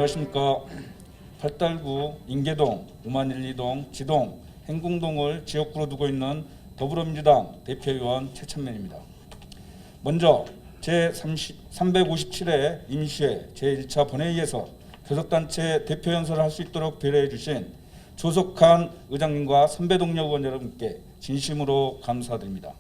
안녕하십니까. 8달구 인계동, 우만 1, 2동, 지동, 행궁동을 지역구로 두고 있는 더불어민주당 대표의원 최천면입니다. 먼저 제357회 임시회 제1차 본회의에서 교섭단체 대표 연설을 할 수 있도록 배려해 주신 조석한 의장님과 선배 동료 의원 여러분께 진심으로 감사드립니다.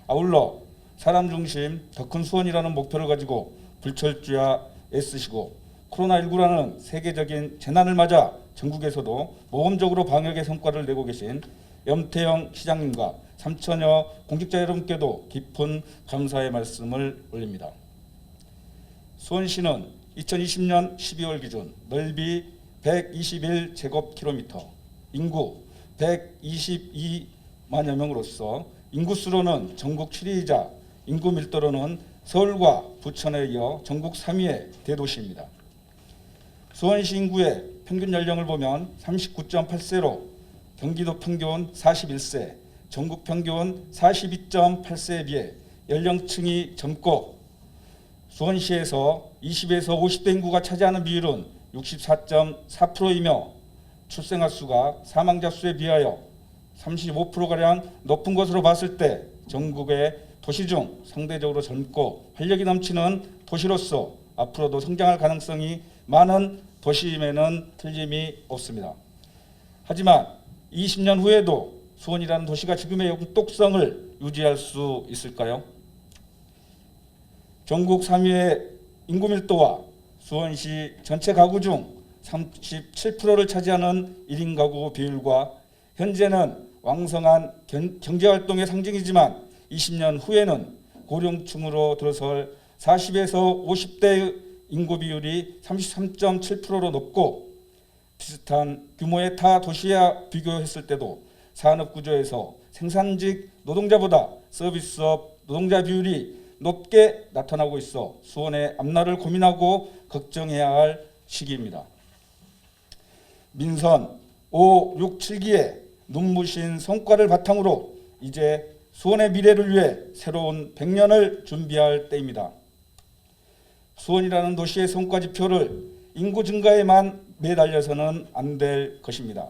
아울러 사람 중심 더 큰 수원이라는 목표를 가지고 불철주야 애쓰시고 코로나19라는 세계적인 재난을 맞아 전국에서도 모범적으로 방역의 성과를 내고 계신 염태영 시장님과 3천여 공직자 여러분께도 깊은 감사의 말씀을 올립니다. 수원시는 2020년 12월 기준 넓이 121제곱킬로미터, 인구 122만여 명으로서 인구수로는 전국 7위이자 인구 밀도로는 서울과 부천에 이어 전국 3위의 대도시입니다. 수원시 인구의 평균 연령을 보면 39.8세로 경기도 평균 41세, 전국 평균 42.8세에 비해 연령층이 젊고 수원시에서 20에서 50대 인구가 차지하는 비율은 64.4%이며 출생아 수가 사망자 수에 비하여 35%가량 높은 것으로 봤을 때 전국의 도시 중 상대적으로 젊고 활력이 넘치는 도시로서 앞으로도 성장할 가능성이 많은 도시임에는 틀림이 없습니다. 하지만 20년 후에도 수원이라는 도시가 지금의 영독성을 유지할 수 있을까요? 전국 3위의 인구 밀도와 수원시 전체 가구 중 37%를 차지하는 1인 가구 비율과 현재는 왕성한 경제활동의 상징이지만 20년 후에는 고령층으로 들어설 40에서 50대의 인구 비율이 33.7%로 높고 비슷한 규모의 타 도시와 비교했을 때도 산업 구조에서 생산직 노동자보다 서비스업 노동자 비율이 높게 나타나고 있어 수원의 앞날을 고민하고 걱정해야 할 시기입니다. 민선 5, 6, 7기의 눈부신 성과를 바탕으로 이제 수원의 미래를 위해 새로운 100년을 준비할 때입니다. 수원이라는 도시의 성과 지표를 인구 증가에만 매달려서는 안 될 것입니다.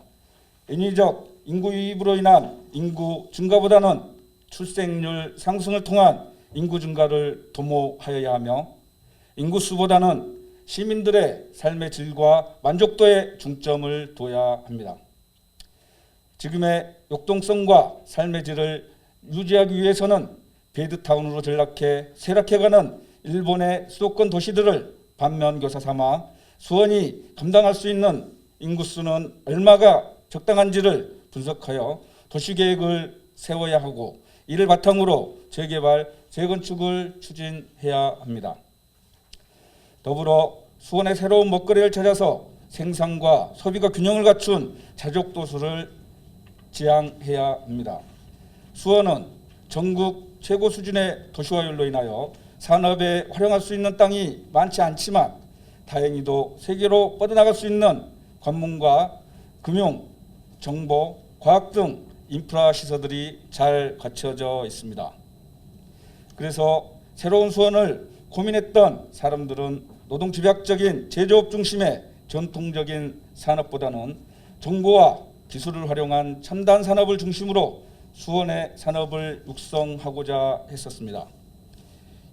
인위적 인구 유입으로 인한 인구 증가보다는 출생률 상승을 통한 인구 증가를 도모하여야 하며 인구수보다는 시민들의 삶의 질과 만족도에 중점을 둬야 합니다. 지금의 역동성과 삶의 질을 유지하기 위해서는 베드타운으로 쇠락해가는 일본의 수도권 도시들을 반면교사 삼아 수원이 감당할 수 있는 인구수는 얼마가 적당한지를 분석하여 도시계획을 세워야 하고 이를 바탕으로 재개발, 재건축을 추진해야 합니다. 더불어 수원의 새로운 먹거리를 찾아서 생산과 소비가 균형을 갖춘 자족도시를 지향해야 합니다. 수원은 전국 최고 수준의 도시화율로 인하여 산업에 활용할 수 있는 땅이 많지 않지만 다행히도 세계로 뻗어나갈 수 있는 관문과 금융, 정보, 과학 등 인프라 시설들이 잘 갖춰져 있습니다. 그래서 새로운 수원을 고민했던 사람들은 노동집약적인 제조업 중심의 전통적인 산업보다는 정보와 기술을 활용한 첨단 산업을 중심으로 수원의 산업을 육성하고자 했었습니다.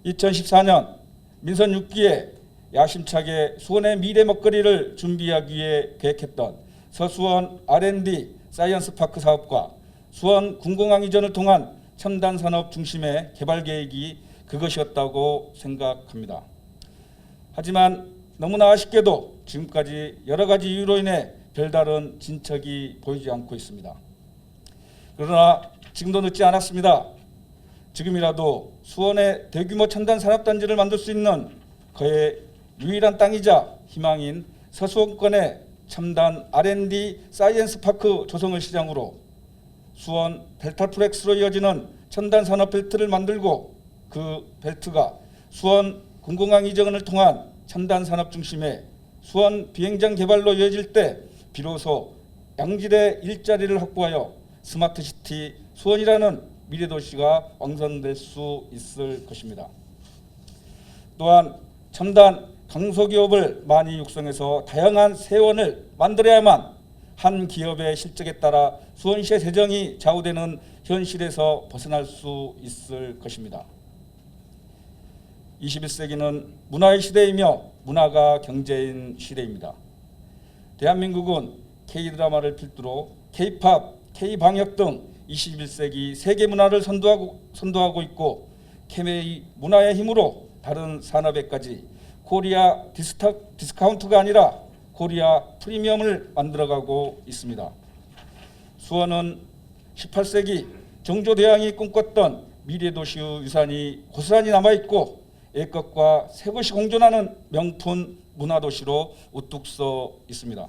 2014년 민선 6기에 야심차게 수원의 미래 먹거리를 준비하기 위해 계획했던 서수원 R&D 사이언스 파크 사업과 수원 군공항 이전을 통한 첨단 산업 중심의 개발 계획이 그것이었다고 생각합니다. 하지만 너무나 아쉽게도 지금까지 여러 가지 이유로 인해 별다른 진척이 보이지 않고 있습니다. 그러나 지금도 늦지 않았습니다. 지금이라도 수원의 대규모 첨단 산업단지를 만들 수 있는 그의 유일한 땅이자 희망인 서수원권의 첨단 R&D 사이언스 파크 조성을 시장으로 수원 델타플렉스로 이어지는 첨단 산업 벨트를 만들고 그 벨트가 수원 군공항 이전을 통한 첨단 산업 중심의 수원 비행장 개발로 이어질 때 비로소 양질의 일자리를 확보하여 스마트시티 수원이라는 미래도시가 완성될 수 있을 것입니다. 또한 첨단 강소기업을 많이 육성해서 다양한 세원을 만들어야만 한 기업의 실적에 따라 수원시의 재정이 좌우되는 현실에서 벗어날 수 있을 것입니다. 21세기는 문화의 시대이며 문화가 경제인 시대입니다. 대한민국은 K드라마를 필두로 K-팝, K-방역 등 21세기 세계 문화를 선도하고 있고 K 문화의 힘으로 다른 산업에까지 코리아 디스카운트가 아니라 코리아 프리미엄을 만들어가고 있습니다. 수원은 18세기 정조대왕이 꿈꿨던 미래도시의 유산이 고스란히 남아있고 옛것과 새것이 공존하는 명품 문화도시로 우뚝 서 있습니다.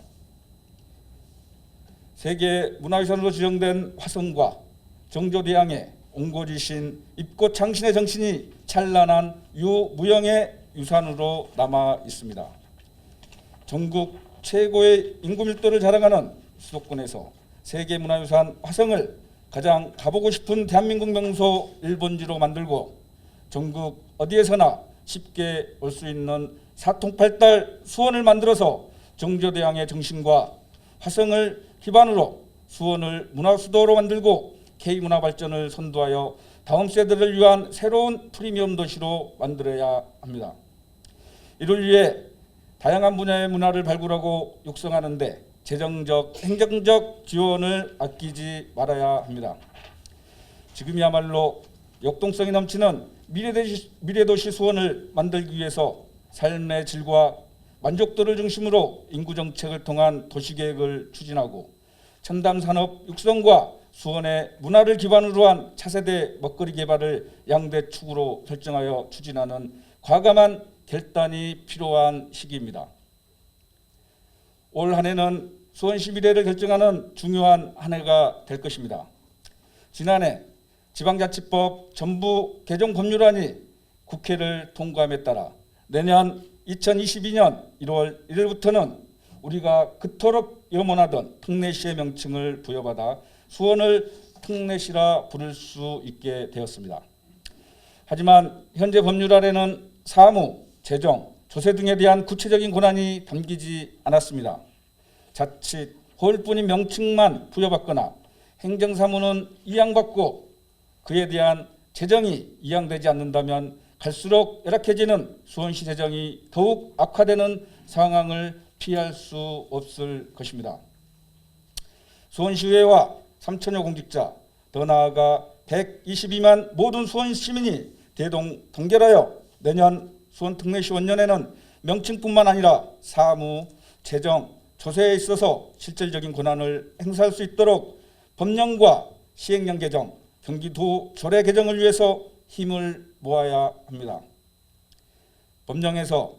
세계 문화유산으로 지정된 화성과 정조대왕의 옹고지신 입고창신의 정신이 찬란한 유무형의 유산으로 남아 있습니다. 전국 최고의 인구 밀도를 자랑하는 수도권에서 세계문화유산 화성을 가장 가보고 싶은 대한민국 명소 1번지로 만들고 전국 어디에서나 쉽게 올 수 있는 사통팔달 수원을 만들어서 정조대왕의 정신과 화성을 기반으로 수원을 문화수도로 만들고 K문화 발전을 선도하여 다음 세대를 위한 새로운 프리미엄 도시로 만들어야 합니다. 이를 위해 다양한 분야의 문화를 발굴하고 육성하는 데 재정적, 행정적 지원을 아끼지 말아야 합니다. 지금이야말로 역동성이 넘치는 미래도시 수원을 만들기 위해서 삶의 질과 만족도를 중심으로 인구정책을 통한 도시계획을 추진하고 첨단산업 육성과 수원의 문화를 기반으로 한 차세대 먹거리 개발을 양대 축으로 설정하여 추진하는 과감한 결단이 필요한 시기입니다. 올 한 해는 수원시 미래를 결정하는 중요한 한 해가 될 것입니다. 지난해 지방자치법 전부 개정 법률안이 국회를 통과함에 따라 내년 2022년 1월 1일부터는 우리가 그토록 염원하던 특례시의 명칭을 부여받아 수원을 특례시라 부를 수 있게 되었습니다. 하지만 현재 법률안에는 사무, 재정, 조세 등에 대한 구체적인 권한이 담기지 않았습니다. 자칫 허울뿐인 명칭만 부여받거나 행정사무는 이양받고 그에 대한 재정이 이양되지 않는다면 갈수록 열악해지는 수원시 재정이 더욱 악화되는 상황을 피할 수 없을 것입니다. 수원시의회와 3천여 공직자, 더 나아가 122만 모든 수원 시민이 대동단결하여 내년 수원특례시 원년에는 명칭뿐만 아니라 사무, 재정, 조세에 있어서 실질적인 권한을 행사할 수 있도록 법령과 시행령 개정, 경기도 조례 개정을 위해서 힘을 모아야 합니다. 법령에서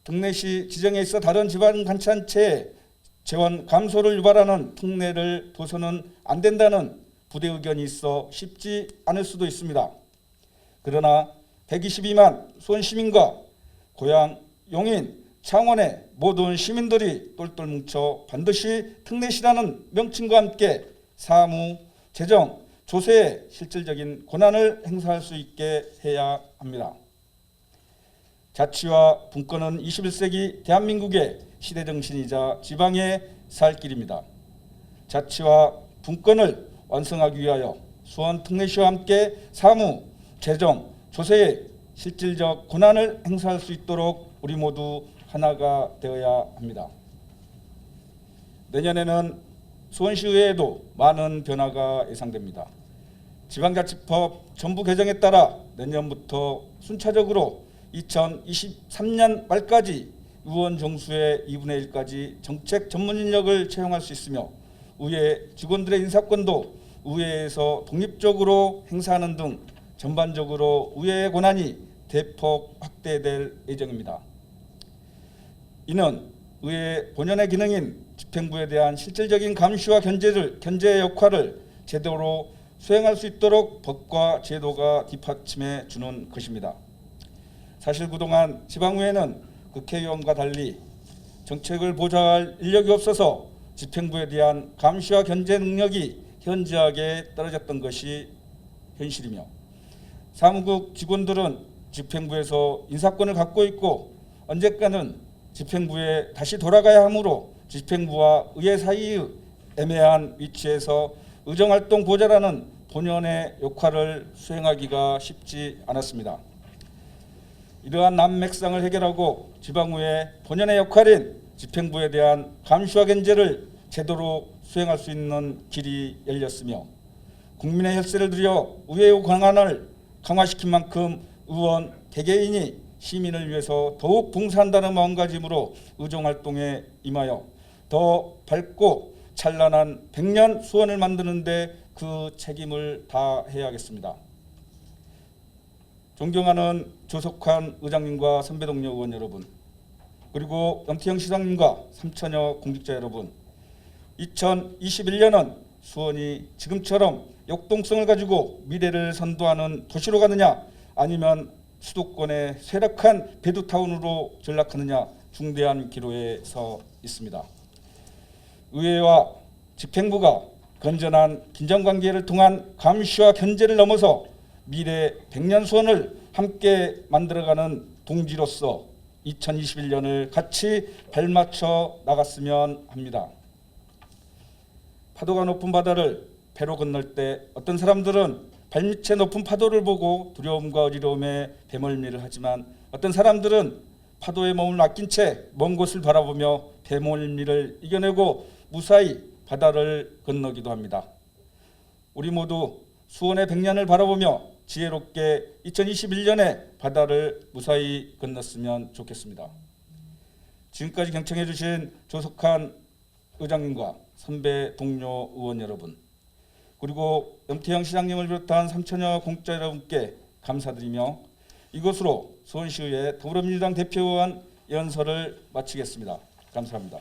특례시 지정에 있어 다른 지방자치단체의 재원 감소를 유발하는 특례를 둬서는 안 된다는 부대 의견이 있어 쉽지 않을 수도 있습니다. 그러나 122만 수원 시민과 고향, 용인, 창원의 모든 시민들이 똘똘 뭉쳐 반드시 특례시라는 명칭과 함께 사무, 재정, 조세의 실질적인 권한을 행사할 수 있게 해야 합니다. 자치와 분권은 21세기 대한민국의 시대정신이자 지방의 살 길입니다. 자치와 분권을 완성하기 위하여 수원 특례시와 함께 사무, 재정, 조세의 실질적 권한을 행사할 수 있도록 우리 모두 하나가 되어야 합니다. 내년에는 수원시의회에도 많은 변화가 예상됩니다. 지방자치법 전부 개정에 따라 내년부터 순차적으로 2023년 말까지 의원 정수의 2분의 1까지 정책 전문 인력을 채용할 수 있으며 의회 직원들의 인사권도 의회에서 독립적으로 행사하는 등 전반적으로 의회의 권한이 대폭 확대될 예정입니다. 이는 의회 본연의 기능인 집행부에 대한 실질적인 감시와 견제의 역할을 제대로 수행할 수 있도록 법과 제도가 뒷받침해 주는 것입니다. 사실 그동안 지방의회는 국회의원과 달리 정책을 보좌할 인력이 없어서 집행부에 대한 감시와 견제 능력이 현저하게 떨어졌던 것이 현실이며 사무국 직원들은 집행부에서 인사권을 갖고 있고 언젠가는 집행부에 다시 돌아가야 하므로 집행부와 의회 사이의 애매한 위치에서 의정활동 보좌라는 본연의 역할을 수행하기가 쉽지 않았습니다. 이러한 난맥상을 해결하고 지방의회 본연의 역할인 집행부에 대한 감시와 견제를 제대로 수행할 수 있는 길이 열렸으며 국민의 혈세를 들여 의회의 권한을 강화시킨 만큼 의원 개개인이 시민을 위해서 더욱 봉사한다는 마음가짐으로 의정활동에 임하여 더 밝고 찬란한 100년 수원을 만드는 데 그 책임을 다해야겠습니다. 존경하는 조석환 의장님과 선배 동료 의원 여러분, 그리고 염태영 시장님과 3천여 공직자 여러분, 2021년은 수원이 지금처럼 역동성을 가지고 미래를 선도하는 도시로 가느냐 아니면 수도권의 쇠락한 배두타운으로 전락하느냐 중대한 기로에 서 있습니다. 의회와 집행부가 건전한 긴장관계를 통한 감시와 견제를 넘어서 미래 100년 수원을 함께 만들어가는 동지로서 2021년을 같이 발맞춰 나갔으면 합니다. 파도가 높은 바다를 배로 건널 때 어떤 사람들은 발밑의 높은 파도를 보고 두려움과 어지러움에 배멀미를 하지만 어떤 사람들은 파도의 몸을 맡긴 채 먼 곳을 바라보며 배멀미를 이겨내고 무사히 바다를 건너기도 합니다. 우리 모두 수원의 100년을 바라보며 지혜롭게 2021년에 바다를 무사히 건넜으면 좋겠습니다. 지금까지 경청해 주신 조석환 의장님과 선배 동료 의원 여러분, 그리고 염태영 시장님을 비롯한 3천여 공직자 여러분께 감사드리며 이것으로 수원시의회 더불어민주당 대표의원 연설을 마치겠습니다. 감사합니다.